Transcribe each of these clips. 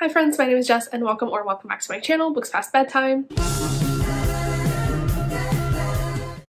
Hi friends, my name is Jess and welcome back to my channel, Books Past Bedtime.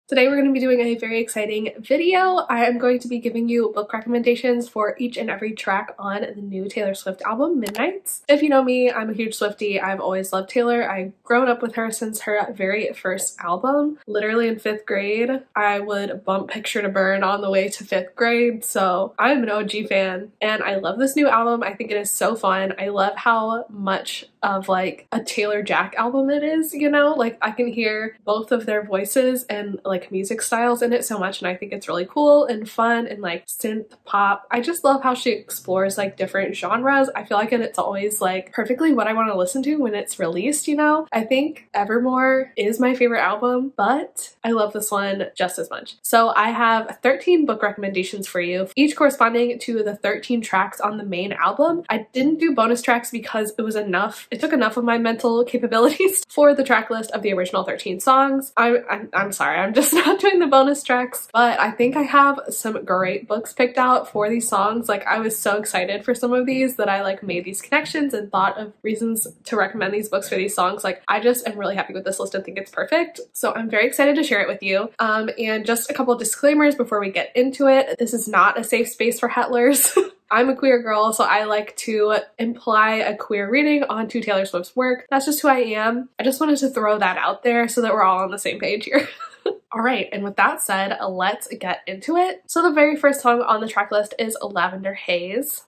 Today we're going to be doing a very exciting video. I am going to be giving you book recommendations for each and every track on the new Taylor Swift album, Midnights. If you know me, I'm a huge Swiftie. I've always loved Taylor. I've grown up with her since her very first album. Literally in 5th grade, I would bump Picture to Burn on the way to 5th grade, so I'm an OG fan and I love this new album. I think it is so fun. I love how much of like a Taylor Jack album it is, you know? Like I can hear both of their voices and like music styles in it so much, and I think it's really cool and fun and like synth pop. I just love how she explores like different genres. I feel like it's always like perfectly what I want to listen to when it's released, you know? I think Evermore is my favorite album, but I love this one just as much. So I have 13 book recommendations for you, each corresponding to the 13 tracks on the main album. I didn't do bonus tracks because it was enough. It took enough of my mental capabilities for the track list of the original 13 songs. I'm sorry, I'm just not doing the bonus tracks, but I think I have some great books picked out for these songs. Like I was so excited for some of these that I like made these connections and thought of reasons to recommend these books for these songs. Like I just am really happy with this list and think it's perfect. So I'm very excited to share it with you. And just a couple of disclaimers before we get into it. This is not a safe space for hetlers. I'm a queer girl, so I like to imply a queer reading onto Taylor Swift's work. That's just who I am. I just wanted to throw that out there so that we're all on the same page here. All right, and with that said, let's get into it. So the very first song on the track list is Lavender, Haze.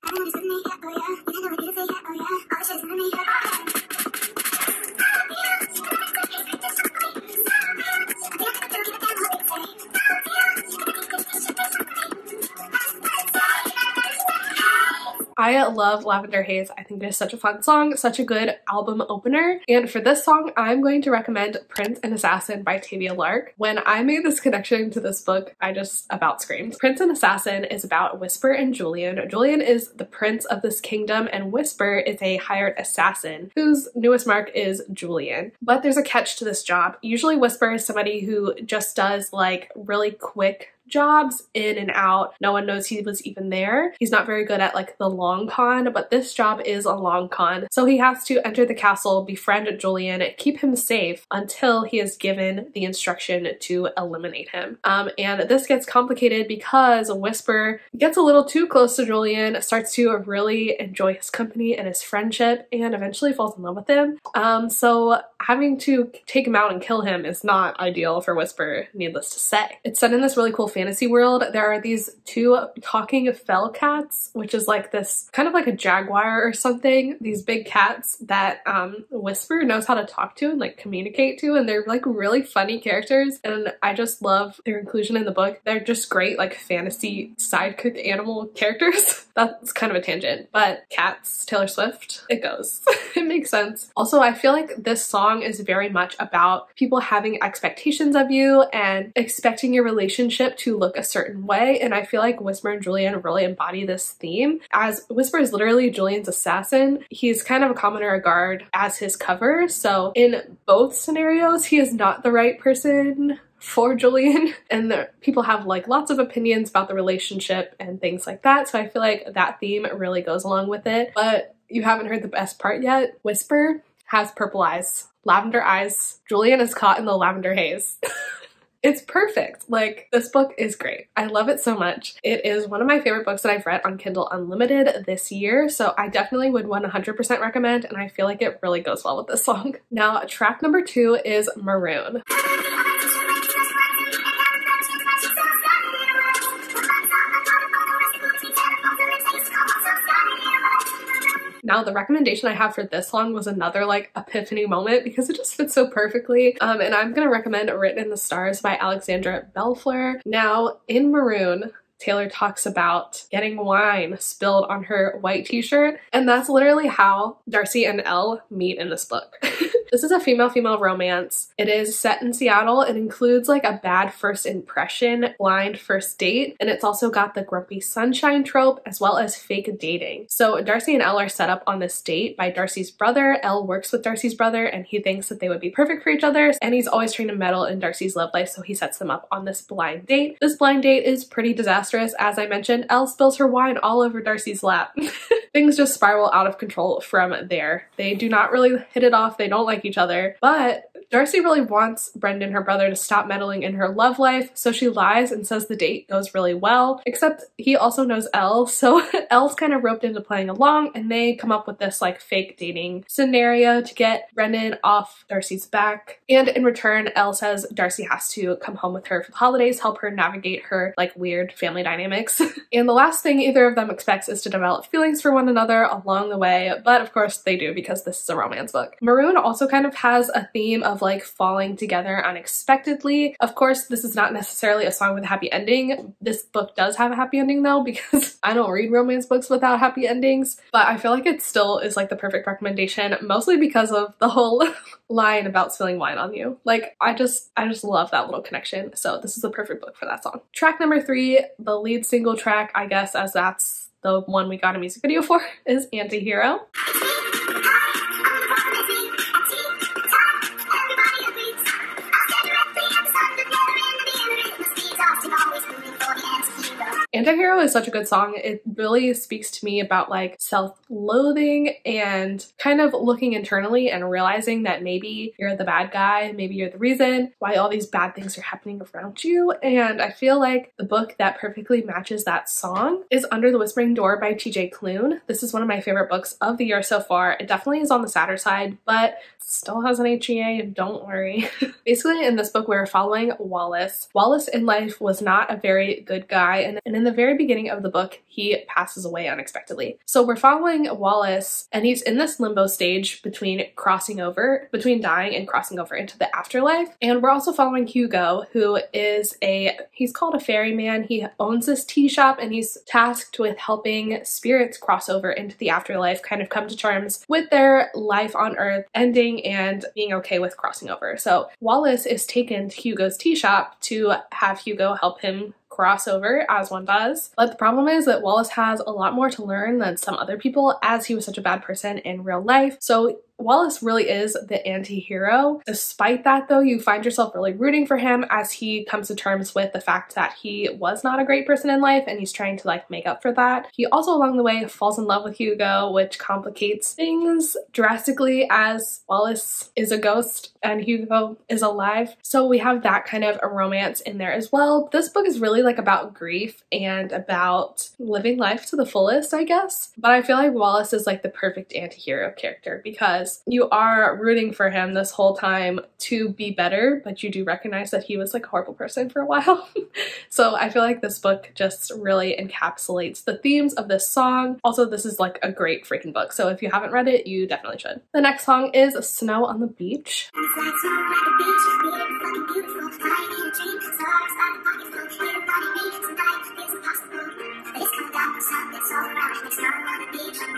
I love Lavender Haze. I think it is such a fun song, such a good album opener. And for this song, I'm going to recommend Prince and Assassin by Tavia Lark. When I made this connection to this book, I just about screamed. Prince and Assassin is about Whisper and Julian. Julian is the prince of this kingdom and Whisper is a hired assassin whose newest mark is Julian. But there's a catch to this job. Usually Whisper is somebody who just does like really quick jobs in and out. No one knows he was even there. He's not very good at like the long con, but this job is a long con. So he has to enter the castle, befriend Julian, keep him safe until he is given the instruction to eliminate him. And this gets complicated because Whisper gets a little too close to Julian, starts to really enjoy his company and his friendship, and eventually falls in love with him. So having to take him out and kill him is not ideal for Whisper, needless to say. It's set in this really cool fantasy world. There are these two talking fell cats, which is like this kind of like a jaguar or something. These big cats that Whisper knows how to talk to and like communicate to, and they're like really funny characters, and I just love their inclusion in the book. They're just great like fantasy sidekick animal characters. That's kind of a tangent, but cats, Taylor Swift, it goes. It makes sense. Also, I feel like this song is very much about people having expectations of you and expecting your relationship to look a certain way, and I feel like Whisper and Julian really embody this theme. As Whisper is literally Julian's assassin, he's kind of a commoner, a guard as his cover, so in both scenarios he is not the right person for Julian, and the people have like lots of opinions about the relationship and things like that, so I feel like that theme really goes along with it. But you haven't heard the best part yet. Whisper has purple eyes, lavender eyes. Julian is caught in the lavender haze. It's perfect. Like, this book is great. I love it so much. It is one of my favorite books that I've read on Kindle Unlimited this year, so I definitely would 100% recommend, and I feel like it really goes well with this song. Now, track number 2 is Maroon. Now, the recommendation I have for this song was another like epiphany moment because it just fits so perfectly. And I'm gonna recommend Written in the Stars by Alexandra Bellfleur. Now, in Maroon, Taylor talks about getting wine spilled on her white t-shirt, and that's literally how Darcy and Elle meet in this book. This is a female-female romance. It is set in Seattle. It includes like a bad first impression, blind first date, and it's also got the grumpy sunshine trope as well as fake dating. So Darcy and Elle are set up on this date by Darcy's brother. Elle works with Darcy's brother and he thinks that they would be perfect for each other, and he's always trying to meddle in Darcy's love life, so he sets them up on this blind date. This blind date is pretty disastrous. As I mentioned, Elle spills her wine all over Darcy's lap. Things just spiral out of control from there. They do not really hit it off. They don't like each other, but Darcy really wants Brendan, her brother, to stop meddling in her love life, so she lies and says the date goes really well, except he also knows Elle, so Elle's kind of roped into playing along, and they come up with this like fake dating scenario to get Brendan off Darcy's back. And in return, Elle says Darcy has to come home with her for the holidays, help her navigate her like weird family dynamics. And the last thing either of them expects is to develop feelings for one another along the way, but of course they do because this is a romance book. Maroon also kind of has a theme of like falling together unexpectedly. Of course, this is not necessarily a song with a happy ending. This book does have a happy ending though, because I don't read romance books without happy endings, but I feel like it still is like the perfect recommendation, mostly because of the whole line about spilling wine on you. Like I just love that little connection. So this is the perfect book for that song. Track number 3, the lead single track, I guess, as that's the one we got a music video for, is Antihero. Antihero is such a good song. It really speaks to me about like self-loathing and kind of looking internally and realizing that maybe you're the bad guy, maybe you're the reason why all these bad things are happening around you. And I feel like the book that perfectly matches that song is Under the Whispering Door by TJ Klune. This is one of my favorite books of the year so far. It definitely is on the sadder side, but still has an HEA, don't worry. Basically, in this book, we're following Wallace. Wallace in life was not a very good guy, and in the very beginning of the book, he passes away unexpectedly. So we're following Wallace, and he's in this limbo stage between dying and crossing over into the afterlife. And we're also following Hugo, who is he's called a ferryman. He owns this tea shop, and he's tasked with helping spirits cross over into the afterlife, kind of come to terms with their life on Earth ending and being okay with crossing over. So Wallace is taken to Hugo's tea shop to have Hugo help him crossover, as one does. But the problem is that Wallace has a lot more to learn than some other people, as he was such a bad person in real life. So Wallace really is the anti-hero. Despite that though, you find yourself really rooting for him as he comes to terms with the fact that he was not a great person in life and he's trying to like make up for that. He also along the way falls in love with Hugo, which complicates things drastically as Wallace is a ghost and Hugo is alive. So we have that kind of a romance in there as well. This book is really like about grief and about living life to the fullest, I guess. But I feel like Wallace is like the perfect anti-hero character because you are rooting for him this whole time to be better, but you do recognize that he was like a horrible person for a while. So I feel like this book just really encapsulates the themes of this song. Also, this is like a great freaking book, so if you haven't read it, you definitely should. The next song is Snow on the Beach.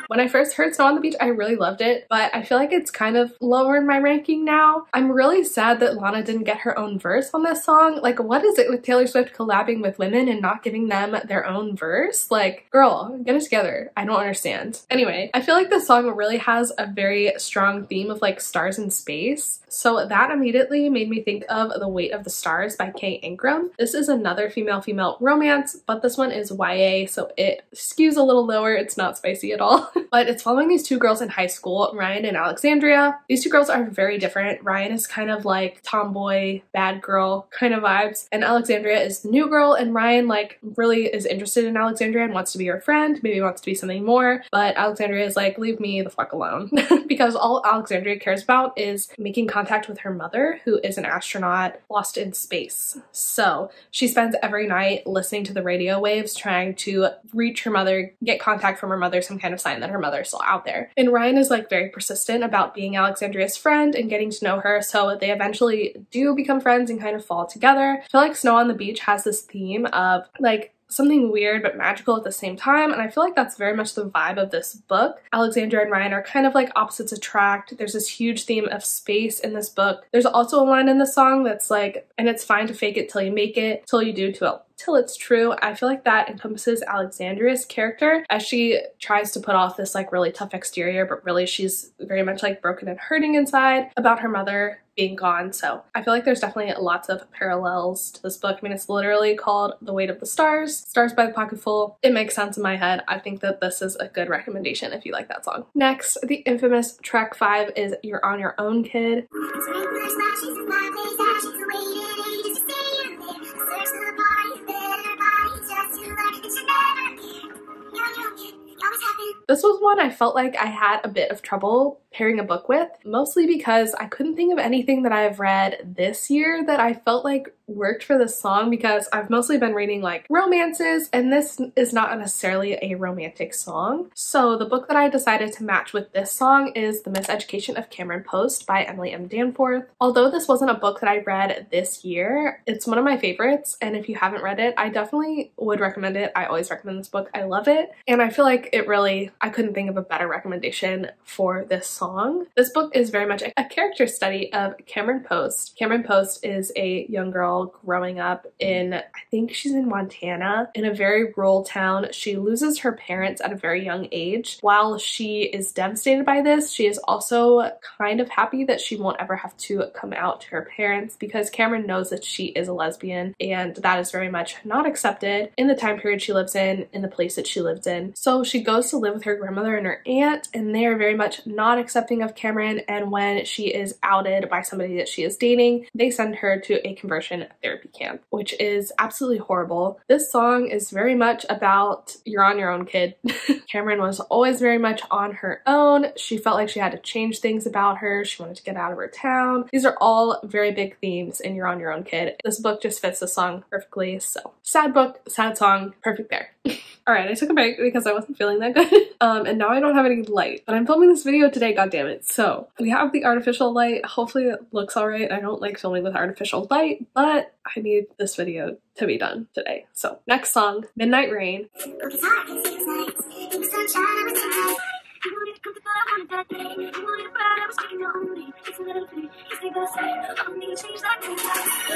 When I first heard Snow on the Beach, I really loved it, but I feel like it's kind of lower in my ranking now. I'm really sad that Lana didn't get her own verse on this song. Like, what is it with Taylor Swift collabing with women and not giving them their own verse? Like, girl, get it together. I don't understand. Anyway, I feel like this song really has a very strong theme of like stars in space. So that immediately made me think of The Weight of the Stars by Kay Ingram. This is another female-female romance, but this one is YA, so it skews a little lower. It's not spicy at all. But it's following these two girls in high school, Ryan and Alexandria. These two girls are very different. Ryan is kind of like tomboy, bad girl kind of vibes, and Alexandria is the new girl, and Ryan like really is interested in Alexandria and wants to be her friend, maybe wants to be something more, but Alexandria is like, leave me the fuck alone. Because all Alexandria cares about is making contact with her mother, who is an astronaut lost in space. So she spends every night listening to the radio waves, trying to reach her mother, get contact from her mother, some kind of sign that her mother is still out there. And Ryan is like very persistent about being Alexandria's friend and getting to know her, so they eventually do become friends and kind of fall together. I feel like Snow on the Beach has this theme of like something weird but magical at the same time, and I feel like that's very much the vibe of this book. Alexandra and Ryan are kind of like opposites attract. There's this huge theme of space in this book. There's also a line in the song that's like, and it's fine to fake it till you make it, till you do till it's true. I feel like that encompasses Alexandria's character as she tries to put off this like really tough exterior, but really she's very much like broken and hurting inside about her mother being gone. So I feel like there's definitely lots of parallels to this book. I mean, it's literally called The Weight of the Stars, Stars by the Pocketful. It makes sense in my head. I think that this is a good recommendation if you like that song. Next, the infamous track 5 is You're on Your Own, Kid. This was one I felt like I had a bit of trouble pairing a book with, mostly because I couldn't think of anything that I've read this year that I felt like worked for this song, because I've mostly been reading like romances, and this is not necessarily a romantic song. So the book that I decided to match with this song is The Miseducation of Cameron Post by Emily M. Danforth. Although this wasn't a book that I read this year, it's one of my favorites, and if you haven't read it, I definitely would recommend it. I always recommend this book. I love it, and I feel like it really, I couldn't think of a better recommendation for this song. This book is very much a character study of Cameron Post. Cameron Post is a young girl growing up in, I think she's in Montana, in a very rural town. She loses her parents at a very young age. While she is devastated by this, she is also kind of happy that she won't ever have to come out to her parents, because Cameron knows that she is a lesbian, and that is very much not accepted in the time period she lives in the place that she lives in. So she goes to live with her grandmother and her aunt, and they are very much not accepting of Cameron, and when she is outed by somebody that she is dating, they send her to a conversion therapy camp, which is absolutely horrible. This song is very much about You're on Your Own, Kid. Cameron was always very much on her own. She felt like she had to change things about her. She wanted to get out of her town. These are all very big themes in You're on Your Own, Kid. This book just fits the song perfectly. So sad book, sad song, perfect there. Alright, I took a break because I wasn't feeling that good. And now I don't have any light, but I'm filming this video today, goddammit. So we have the artificial light. Hopefully it looks alright. I don't like filming with artificial light, but I need this video to be done today. So next song, Midnight Rain.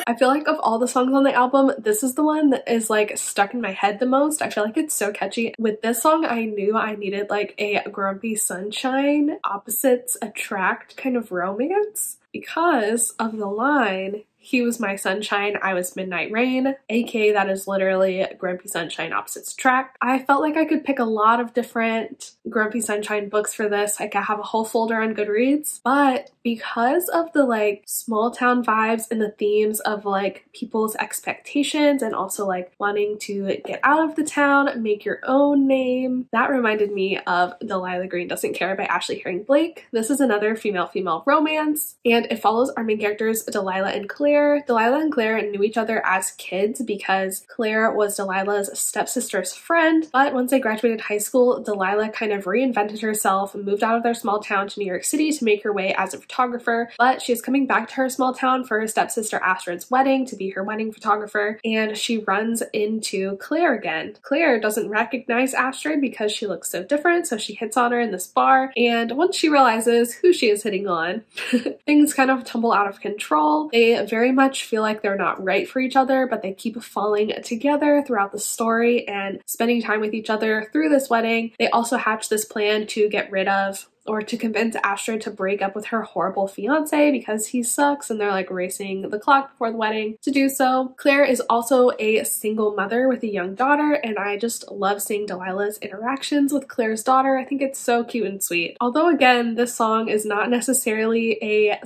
I feel like of all the songs on the album, this is the one that is like stuck in my head the most. I feel like it's so catchy. With this song, I knew I needed like a Grumpy Sunshine, opposites attract kind of romance because of the line, he was my sunshine, I was midnight rain, aka that is literally Grumpy Sunshine opposites attract. I felt like I could pick a lot of different Grumpy Sunshine books for this. Like I have a whole folder on Goodreads, but because of the like small town vibes and the themes of like people's expectations and also like wanting to get out of the town, make your own name, that reminded me of Delilah Green Doesn't Care by Ashley Herring Blake. This is another female-female romance, and it follows our main characters Delilah and Claire. Delilah and Claire knew each other as kids because Claire was Delilah's stepsister's friend, but once they graduated high school, Delilah kind of reinvented herself and moved out of their small town to New York City to make her way as a photographer, but she is coming back to her small town for her stepsister Astrid's wedding to be her wedding photographer, and she runs into Claire again. Claire doesn't recognize Astrid because she looks so different, so she hits on her in this bar, and once she realizes who she is hitting on, things kind of tumble out of control. They very much feel like they're not right for each other, but they keep falling together throughout the story and spending time with each other through this wedding. They also hatch this plan to get rid of or to convince Astrid to break up with her horrible fiance because he sucks, and they're like racing the clock before the wedding to do so. Claire is also a single mother with a young daughter, and I just love seeing Delilah's interactions with Claire's daughter. I think it's so cute and sweet. Although again, this song is not necessarily a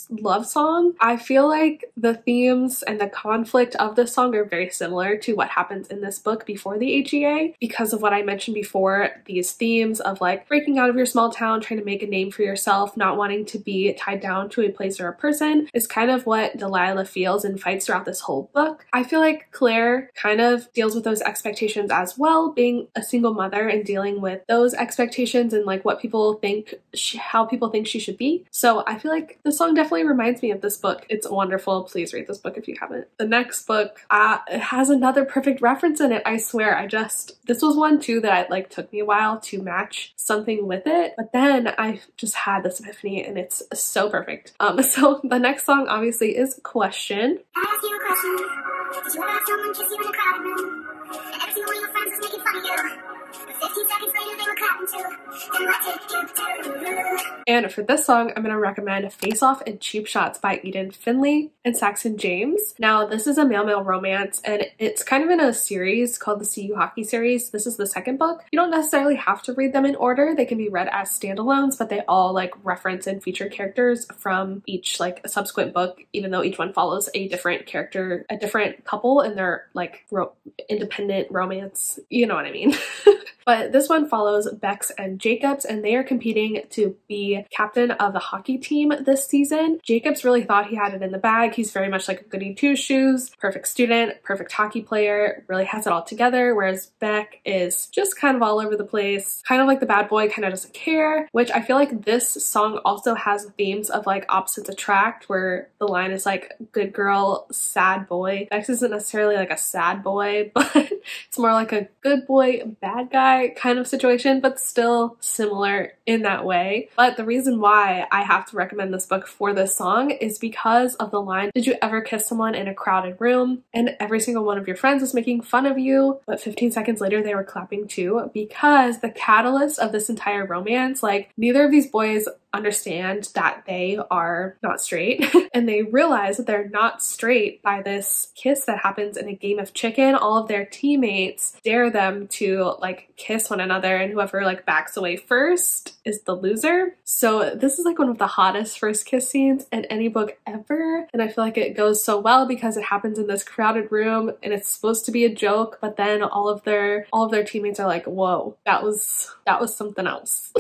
love song, I feel like the themes and the conflict of this song are very similar to what happens in this book before the HEA because of what I mentioned before. These themes of like breaking out of your small town, trying to make a name for yourself, not wanting to be tied down to a place or a person is kind of what Delilah feels and fights throughout this whole book. I feel like Claire kind of deals with those expectations as well, being a single mother and dealing with those expectations and like what people think how people think she should be. So I feel like the song definitely definitely reminds me of this book. It's wonderful. Please read this book if you haven't. The next book, it has another perfect reference in it. I swear, this was one too that like took me a while to match something with it, but then I just had this epiphany and it's so perfect. So the next song obviously is Question. I ask you a question. Did you ever have someone kiss you in a crowded room? And every single one of your friends was making fun of you. But 15 seconds later they were clapping too. Then what did you do? And for this song, I'm going to recommend Face Off and Cheap Shots by Eden Finley and Saxon James. Now, this is a male-male romance, and it's kind of in a series called the CU Hockey series. This is the second book. You don't necessarily have to read them in order. They can be read as standalones, but they all like reference and feature characters from each like subsequent book, even though each one follows a different character, a different couple in their like independent romance. You know what I mean? But this one follows Bex and Jacobs, and they are competing to be captain of the hockey team this season. Jacobs really thought he had it in the bag. He's very much like a goody two-shoes, perfect student, perfect hockey player, really has it all together, whereas Beck is just kind of all over the place, kind of like the bad boy, kind of doesn't care, which I feel like this song also has themes of like opposites attract, where the line is like good girl, sad boy. Bex isn't necessarily like a sad boy, but it's more like a good boy, bad guy kind of situation, but still similar in that way. But the reason why I have to recommend this book for this song is because of the line, did you ever kiss someone in a crowded room and every single one of your friends was making fun of you, but 15 seconds later they were clapping too? Because the catalyst of this entire romance, like neither of these boys understand that they are not straight and they realize that they're not straight by this kiss that happens in a game of chicken. All of their teammates dare them to like kiss one another, and whoever like backs away first is the loser. So this is like one of the hottest first kiss scenes in any book ever, and I feel like it goes so well because it happens in this crowded room and it's supposed to be a joke, but then all of their teammates are like, whoa, that was something else.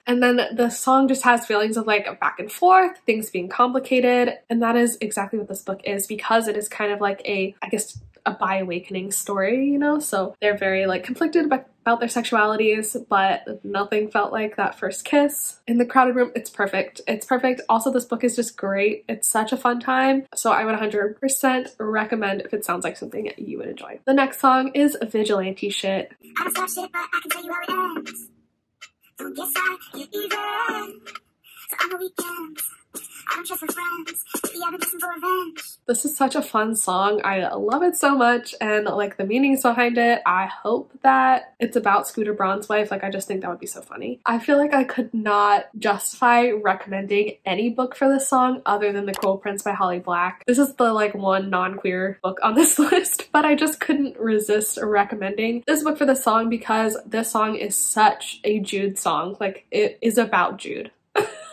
And then the song just has feelings of like back and forth, things being complicated, and that is exactly what this book is, because it is kind of like a bi-awakening story, you know? So they're very like conflicted about their sexualities, but nothing felt like that first kiss. In the crowded room, it's perfect. It's perfect. Also, this book is just great. It's such a fun time. So I would 100% recommend if it sounds like something you would enjoy. The next song is Vigilante Shit. I don't start shit, but I can tell you how it ends. Don't get sad, get even. So on the weekends, I don't trust my friends. Maybe I've been destined for revenge. This is such a fun song. I love it so much, and like the meanings behind it. I hope that it's about Scooter Braun's wife. Like I just think that would be so funny. I feel like I could not justify recommending any book for this song other than The Cruel Prince by Holly Black. This is the like one non-queer book on this list, but I just couldn't resist recommending this book for this song because this song is such a Jude song. Like it is about Jude.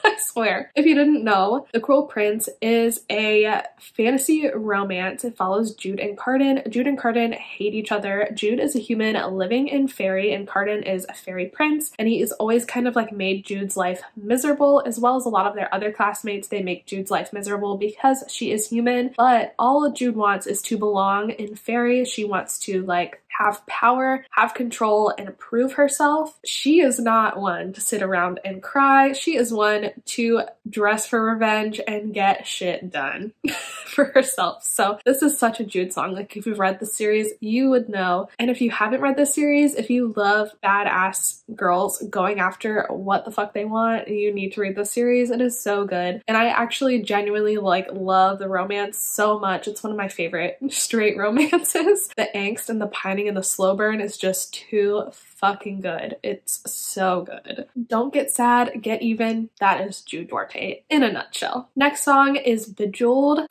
I swear. If you didn't know, The Cruel Prince is a fantasy romance. It follows Jude and Cardan. Jude and Cardan hate each other. Jude is a human living in fairy, and Cardan is a fairy prince, and he is always kind of like made Jude's life miserable, as well as a lot of their other classmates. They make Jude's life miserable because she is human, but all Jude wants is to belong in fairy. She wants to like have power, have control, and prove herself. She is not one to sit around and cry. She is one to dress for revenge and get shit done for herself. So this is such a Jude song. Like if you've read the series, you would know. And if you haven't read the series, if you love badass girls going after what the fuck they want, you need to read the series. It is so good. And I actually genuinely like love the romance so much. It's one of my favorite straight romances. The angst and the pining and the slow burn is just too fucking good. It's so good. Don't get sad, get even. That is Jude Duarte in a nutshell. Next song is Bejeweled.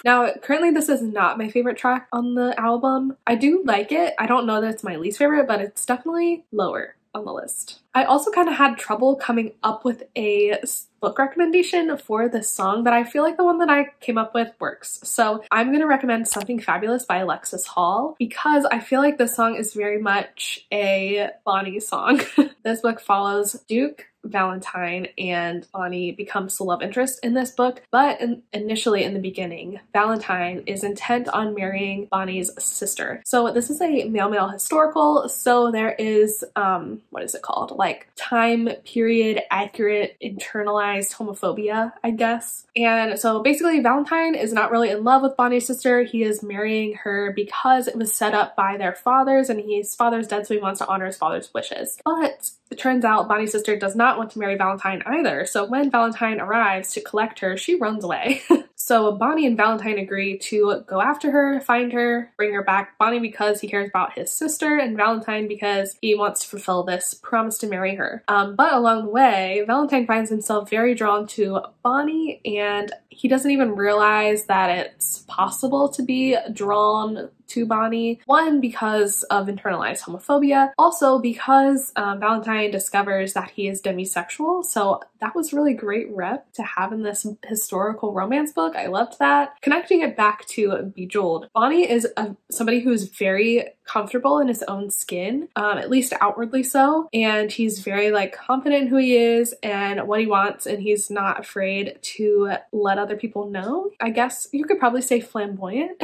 Now, currently this is not my favorite track on the album. I do like it. I don't know that it's my least favorite, but it's definitely lower on the list. I also kind of had trouble coming up with a book recommendation for this song, but I feel like the one that I came up with works. So I'm going to recommend Something Fabulous by Alexis Hall because I feel like this song is very much a Bonnie song. This book follows Duke, Valentine and Bonnie becomes the love interest in this book, but initially in the beginning, Valentine is intent on marrying Bonnie's sister. So this is a male-male historical, so there is, what is it called? Like time period accurate internalized homophobia, I guess. And so basically Valentine is not really in love with Bonnie's sister. He is marrying her because it was set up by their fathers, and his father's dead, so he wants to honor his father's wishes. But it turns out Bonnie's sister does not want to marry Valentine either, so when Valentine arrives to collect her, she runs away. So Bonnie and Valentine agree to go after her, find her, bring her back. Bonnie because he cares about his sister, and Valentine because he wants to fulfill this promise to marry her. But along the way, Valentine finds himself very drawn to Bonnie, and he doesn't even realize that it's possible to be drawn to Bonnie. One, because of internalized homophobia. Also because Valentine discovers that he is demisexual. So that was really great rep to have in this historical romance book. I loved that. Connecting it back to Bejeweled, Bonnie is somebody who's very comfortable in his own skin, at least outwardly so, and he's very like confident in who he is and what he wants, and he's not afraid to let other people know. I guess you could probably say flamboyant.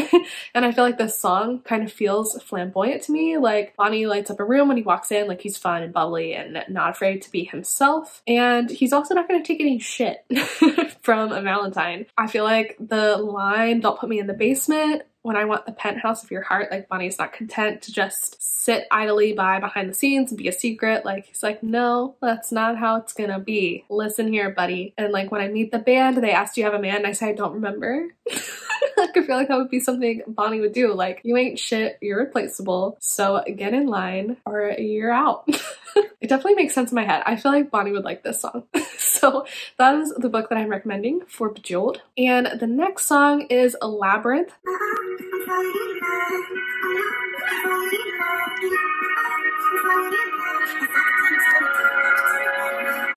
And I feel like this song kind of feels flamboyant to me. Like Bonnie lights up a room when he walks in, like he's fun and bubbly and not afraid to be himself, and he's also not going to take any shit from a Valentine. I feel like the line, "Don't put me in the basement when I want the penthouse of your heart," like Bonnie's not content to just sit idly by behind the scenes and be a secret. Like he's like, no, that's not how it's gonna be. Listen here, buddy. And like when I meet the band, they ask, do you have a man? And I say, I don't remember. Like I feel like that would be something Bonnie would do. Like, you ain't shit, you're replaceable, so get in line or you're out. It definitely makes sense in my head. I feel like Bonnie would like this song. So that is the book that I'm recommending for Bejeweled. And the next song is Labyrinth.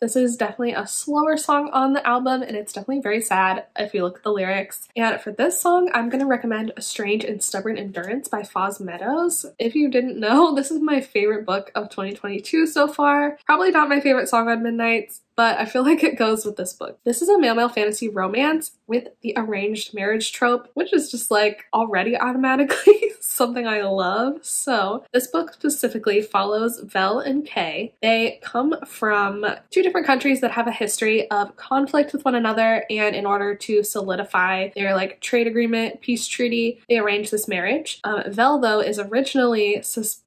This is definitely a slower song on the album, and it's definitely very sad if you look at the lyrics. And for this song, I'm going to recommend A Strange and Stubborn Endurance by Foz Meadows. If you didn't know, this is my favorite book of 2022 so far. Probably not my favorite song on Midnights, but I feel like it goes with this book. This is a male-male fantasy romance with the arranged marriage trope, which is just like already automatically something I love. So this book specifically follows Vel and Kay. They come from two different countries that have a history of conflict with one another, and in order to solidify their like trade agreement, peace treaty, they arrange this marriage. Vel though is originally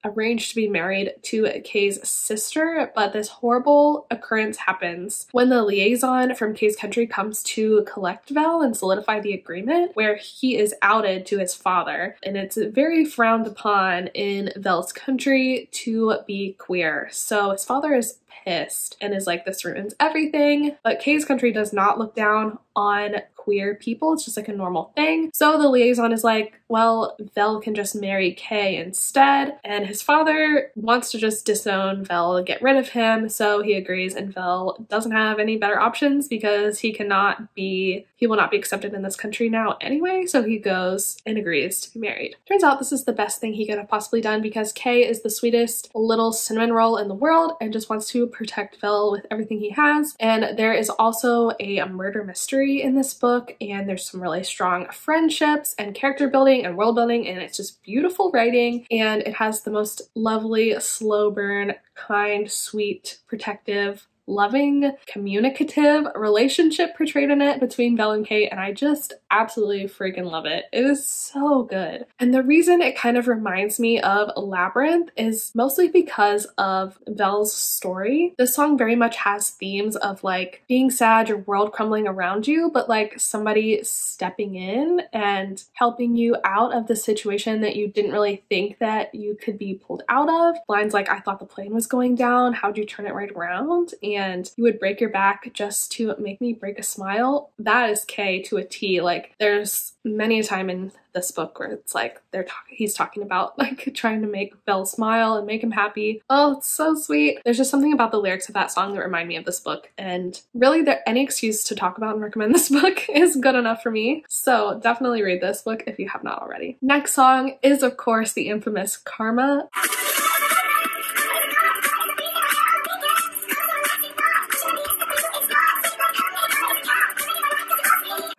arranged to be married to Kay's sister, but this horrible occurrence happens when the liaison from Kay's country comes to collect Vel and solidify the agreement, where he is outed to his father, and it's very frowned upon in Vel's country to be queer. So his father is pissed and is like, this ruins everything. But Kay's country does not look down on queer people. It's just like a normal thing. So the liaison is like, well, Vel can just marry Kay instead. And his father wants to just disown Vel and get rid of him. So he agrees, and Vel doesn't have any better options because he will not be accepted in this country now anyway. So he goes and agrees to be married. Turns out this is the best thing he could have possibly done because Kay is the sweetest little cinnamon roll in the world and just wants to protect Vel with everything he has. And there is also a murder mystery in this book, and there's some really strong friendships and character building and world building, and it's just beautiful writing, and it has the most lovely, slow burn, kind, sweet, protective, loving, communicative relationship portrayed in it between Vel and Kay, and I just absolutely freaking love it. It is so good. And the reason it kind of reminds me of Labyrinth is mostly because of Vel's story. This song very much has themes of like being sad, your world crumbling around you, but like somebody stepping in and helping you out of the situation that you didn't really think that you could be pulled out of. Lines like, I thought the plane was going down, how'd you turn it right around? And you would break your back just to make me break a smile. That is Kay to a T. Like, there's many a time in this book where it's like he's talking about like trying to make Vel smile and make him happy. Oh, it's so sweet. There's just something about the lyrics of that song that remind me of this book, and really any excuse to talk about and recommend this book is good enough for me. So definitely read this book if you have not already. Next song is of course the infamous Karma.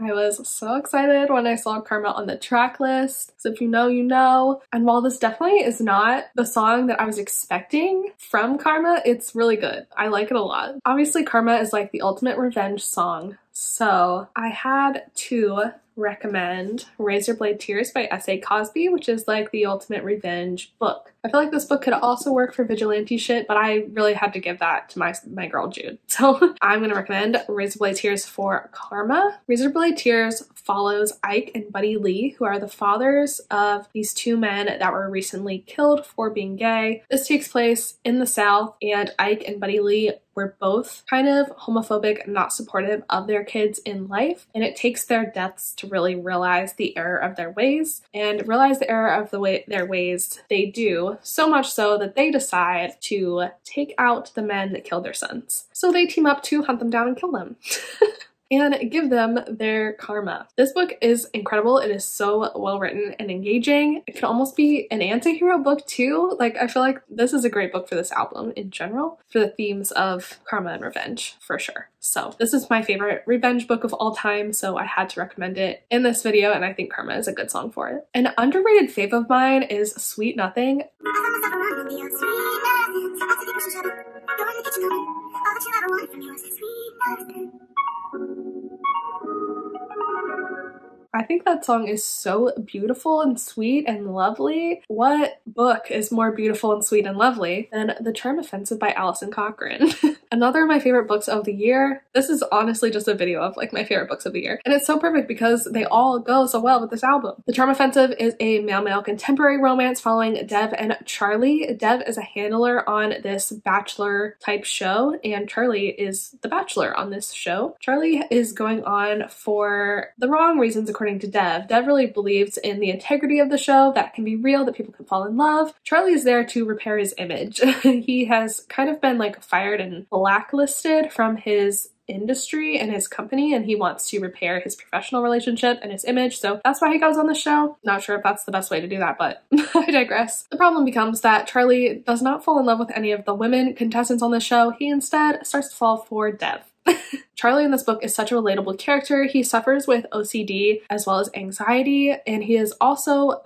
I was so excited when I saw Karma on the track list. So if you know, you know. And while this definitely is not the song that I was expecting from Karma, it's really good. I like it a lot. Obviously, Karma is like the ultimate revenge song. So I had to recommend Razorblade Tears by S.A. Cosby, which is like the ultimate revenge book. I feel like this book could also work for vigilante shit, but I really had to give that to my girl Jude. So I'm gonna recommend Razorblade Tears for Karma. Razorblade Tears follows Ike and Buddy Lee, who are the fathers of these two men that were recently killed for being gay. This takes place in the South, and Ike and Buddy Lee were both kind of homophobic, not supportive of their kids in life, and it takes their deaths to really realize the error of their ways, and realize the error of their ways they do, so much so that they decide to take out the men that killed their sons. So they team up to hunt them down and kill them. And give them their karma. This book is incredible. It is so well written and engaging. It could almost be an anti-hero book too. Like, I feel like this is a great book for this album in general, for the themes of karma and revenge, for sure. So this is my favorite revenge book of all time, so I had to recommend it in this video, and I think Karma is a good song for it. An underrated fave of mine is Sweet Nothing. I think that song is so beautiful and sweet and lovely. What book is more beautiful and sweet and lovely than The Charm Offensive by Alison Cochrane? Another of my favorite books of the year. This is honestly just a video of like my favorite books of the year. And it's so perfect because they all go so well with this album. The Charm Offensive is a male-male contemporary romance following Dev and Charlie. Dev is a handler on this bachelor type show, and Charlie is the bachelor on this show. Charlie is going on for the wrong reasons according to Dev. Dev really believes in the integrity of the show, that it can be real, that people can fall in love. Charlie is there to repair his image. He has kind of been like fired and blacklisted from his industry and his company, and he wants to repair his professional relationship and his image, so that's why he goes on the show. Not sure if that's the best way to do that, but I digress. The problem becomes that Charlie does not fall in love with any of the women contestants on the show. He instead starts to fall for Dev. Charlie in this book is such a relatable character. He suffers with OCD as well as anxiety, and he is also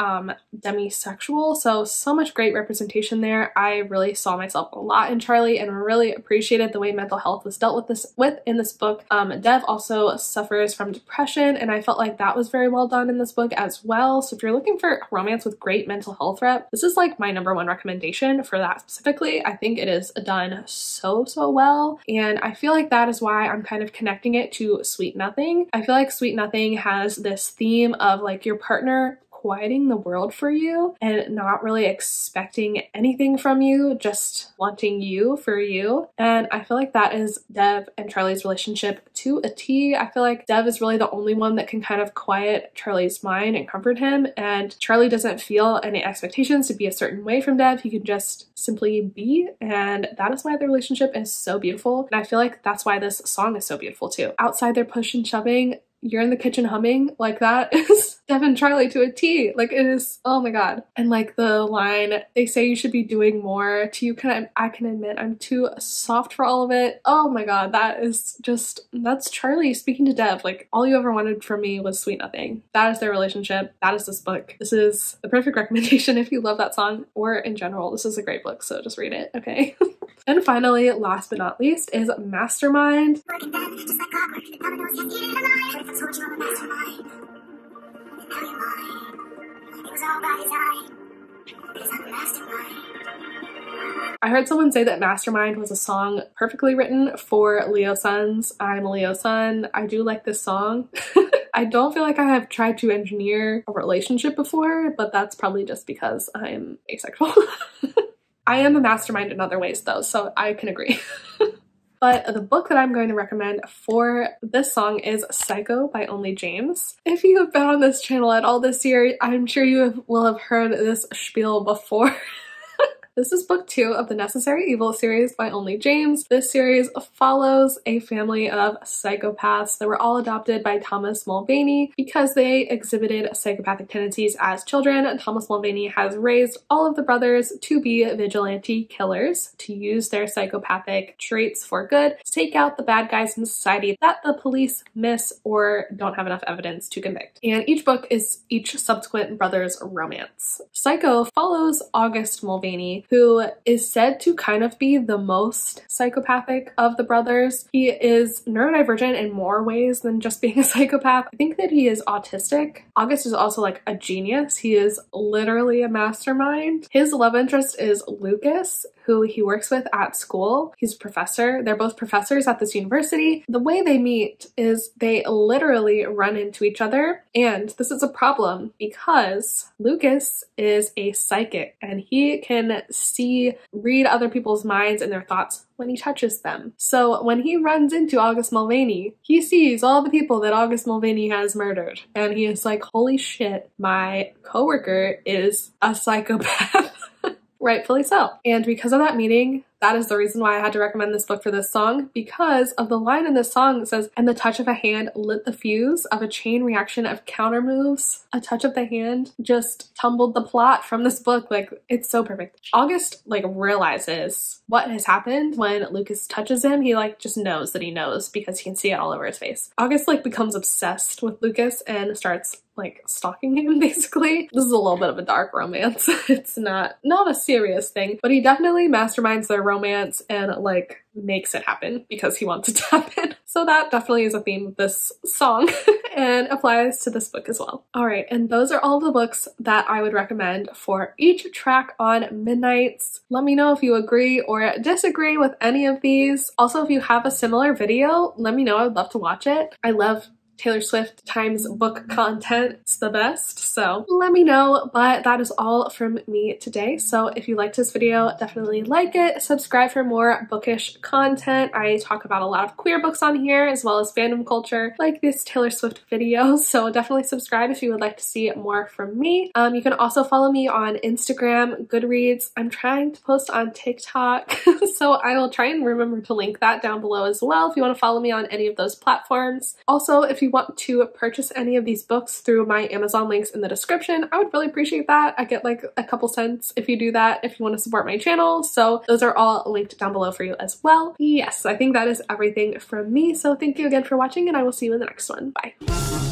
demisexual, so much great representation there. I really saw myself a lot in Charlie and really appreciated the way mental health was dealt with in this book. Dev also suffers from depression, and I felt like that was very well done in this book as well. So if you're looking for romance with great mental health rep, this is like my #1 recommendation for that specifically. I think it is done so well, and I feel like that is why I'm kind of connecting it to Sweet Nothing. I feel like Sweet Nothing has this theme of like your partner quieting the world for you and not really expecting anything from you, just wanting you for you. And I feel like that is Dev and Charlie's relationship to a T. I feel like Dev is really the only one that can kind of quiet Charlie's mind and comfort him, and Charlie doesn't feel any expectations to be a certain way from Dev. He can just simply be, and that is why the relationship is so beautiful. And I feel like that's why this song is so beautiful too. Outside they're push and shoving, you're in the kitchen humming, like that is Dev and Charlie to a T. Like, it is, oh my god. And like the line, they say you should be doing more to you, I can admit I'm too soft for all of it. Oh my god, that is just, that's Charlie speaking to Dev. Like, all you ever wanted from me was Sweet Nothing. That is their relationship. That is this book. This is the perfect recommendation if you love that song, or in general, this is a great book, so just read it, okay? And finally, last but not least, is Mastermind. I heard someone say that Mastermind was a song perfectly written for Leo suns. I'm a Leo sun. I do like this song. I don't feel like I have tried to engineer a relationship before, but that's probably just because I'm asexual. I am a mastermind in other ways though, so I can agree. But the book that I'm going to recommend for this song is Psycho by Only James. If you have been on this channel at all this year, I'm sure you will have heard this spiel before. This is book 2 of the Necessary Evil series by Only James. This series follows a family of psychopaths that were all adopted by Thomas Mulvaney because they exhibited psychopathic tendencies as children. Thomas Mulvaney has raised all of the brothers to be vigilante killers, to use their psychopathic traits for good, to take out the bad guys in society that the police miss or don't have enough evidence to convict. And each book is each subsequent brother's romance. Psycho follows August Mulvaney, who is said to kind of be the most psychopathic of the brothers. He is neurodivergent in more ways than just being a psychopath. I think that he is autistic. August is also like a genius. He is literally a mastermind. His love interest is Lucas, who he works with at school. He's a professor. They're both professors at this university. The way they meet is they literally run into each other, and this is a problem because Lucas is a psychic and he can read other people's minds and their thoughts when he touches them. So when he runs into August Mulvaney, he sees all the people that August Mulvaney has murdered, and he is like, holy shit, my coworker is a psychopath. Rightfully so. And because of that meeting, that is the reason why I had to recommend this book for this song, because of the line in this song that says, and the touch of a hand lit the fuse of a chain reaction of counter moves. A touch of the hand just tumbled the plot from this book. Like, it's so perfect. August like realizes what has happened when Lucas touches him. He like just knows that he knows because he can see it all over his face. August like becomes obsessed with Lucas and starts like stalking him basically. This is a little bit of a dark romance. It's not a serious thing, but he definitely masterminds their romance and like makes it happen because he wants it to happen. So that definitely is a theme of this song and applies to this book as well. All right, and those are all the books that I would recommend for each track on Midnights. Let me know if you agree or disagree with any of these. Also, if you have a similar video, let me know. I would love to watch it. I love Taylor Swift times book content. It's the best, so let me know. But that is all from me today. So if you liked this video, definitely like it. Subscribe for more bookish content. I talk about a lot of queer books on here as well as fandom culture like this Taylor Swift video. So definitely subscribe if you would like to see more from me. You can also follow me on Instagram, Goodreads. I'm trying to post on TikTok, so I will try and remember to link that down below as well if you want to follow me on any of those platforms. Also, if you want to purchase any of these books through my Amazon links in the description, I would really appreciate that. I get like a couple cents if you do that, if you want to support my channel. So those are all linked down below for you as well. Yes, I think that is everything from me. So thank you again for watching, and I will see you in the next one. Bye.